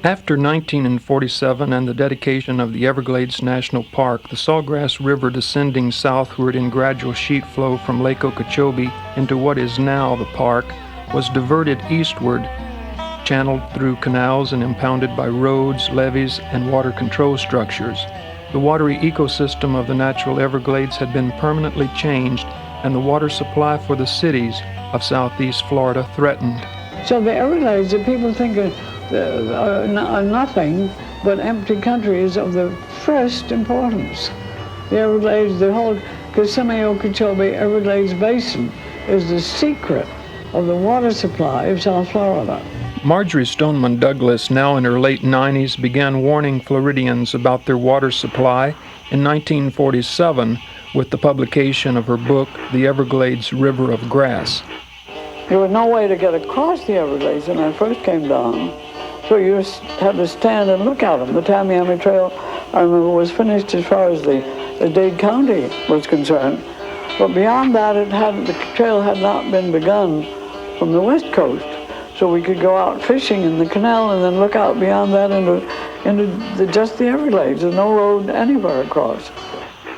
After 1947 and the dedication of the Everglades National Park, the Sawgrass River descending southward in gradual sheet flow from Lake Okeechobee into what is now the park was diverted eastward, channeled through canals and impounded by roads, levees, and water control structures. The watery ecosystem of the natural Everglades had been permanently changed, and the water supply for the cities of southeast Florida threatened. So the Everglades, that people think are nothing but empty countries of the first importance. The Everglades, the whole Kissimmee, Okeechobee, Everglades Basin is the secret of the water supply of South Florida. Marjorie Stoneman Douglas, now in her late 90s, began warning Floridians about their water supply in 1947 with the publication of her book, The Everglades River of Grass. There was no way to get across the Everglades when I first came down, so you had to stand and look at them. The Tamiami Trail, I remember, was finished as far as the Dade County was concerned, but beyond that, the trail had not been begun from the west coast, so we could go out fishing in the canal and then look out beyond that into just the Everglades. There's no road anywhere across.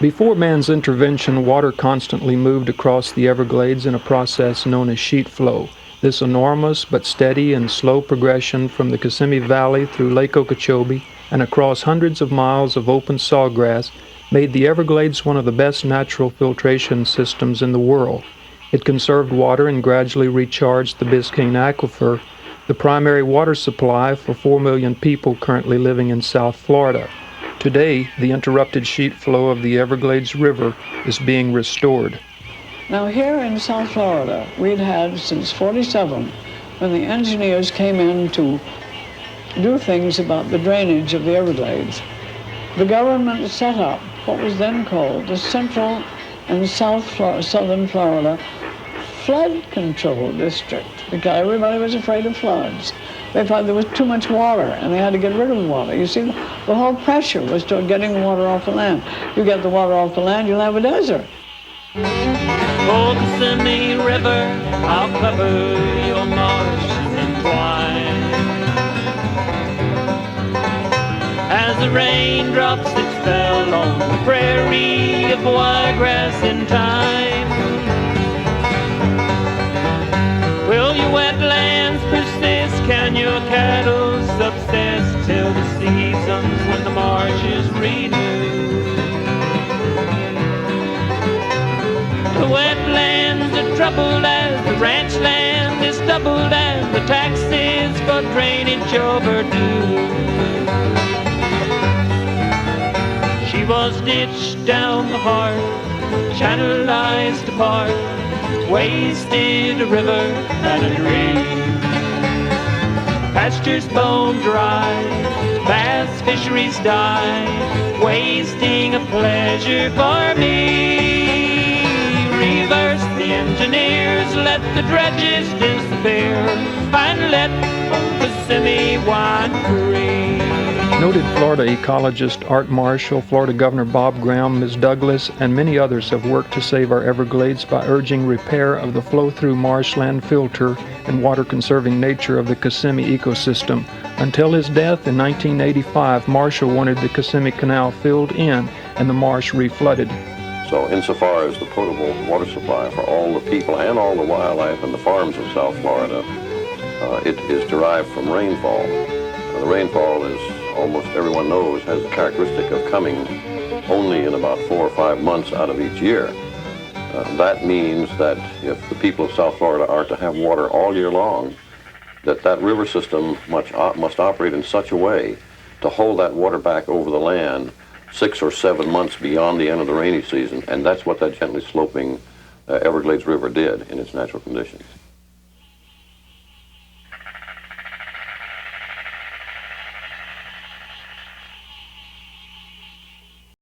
Before man's intervention, water constantly moved across the Everglades in a process known as sheet flow. This enormous but steady and slow progression from the Kissimmee Valley through Lake Okeechobee and across hundreds of miles of open sawgrass made the Everglades one of the best natural filtration systems in the world. It conserved water and gradually recharged the Biscayne Aquifer, the primary water supply for 4 million people currently living in South Florida. Today, the interrupted sheet flow of the Everglades River is being restored. Now here in South Florida, we'd had since '47, when the engineers came in to do things about the drainage of the Everglades, the government set up what was then called the Central and Southern Florida Flood Control District, because everybody was afraid of floods. They thought there was too much water, and they had to get rid of the water. You see, the whole pressure was toward getting the water off the land. You get the water off the land, you'll have a desert. Oh, Kissimmee River, I'll cover your marshes in twine. As the raindrops that fell on the prairie of wiregrass in time, will your wetlands persist? Can your cattle subsist till the seasons when the marshes renew? The wetlands are troubled as the ranch land is doubled and the taxes for drainage overdue. She was ditched down the heart, channelized apart, wasted a river and a dream. Pastures bone dry, bass fisheries die, wasting a pleasure for me. Reverse the engineers, let the dredges disappear, and let Kissimmee wind free. Noted Florida ecologist Art Marshall, Florida Governor Bob Graham, Ms. Douglas, and many others have worked to save our Everglades by urging repair of the flow-through marshland filter and water-conserving nature of the Kissimmee ecosystem. Until his death in 1985, Marshall wanted the Kissimmee Canal filled in and the marsh reflooded. So insofar as the potable water supply for all the people and all the wildlife and the farms of South Florida, it is derived from rainfall. The rainfall, as almost everyone knows, has the characteristic of coming only in about 4 or 5 months out of each year. That means that if the people of South Florida are to have water all year long, that river system must operate in such a way to hold that water back over the land 6 or 7 months beyond the end of the rainy season, and that's what that gently sloping Everglades River did in its natural conditions.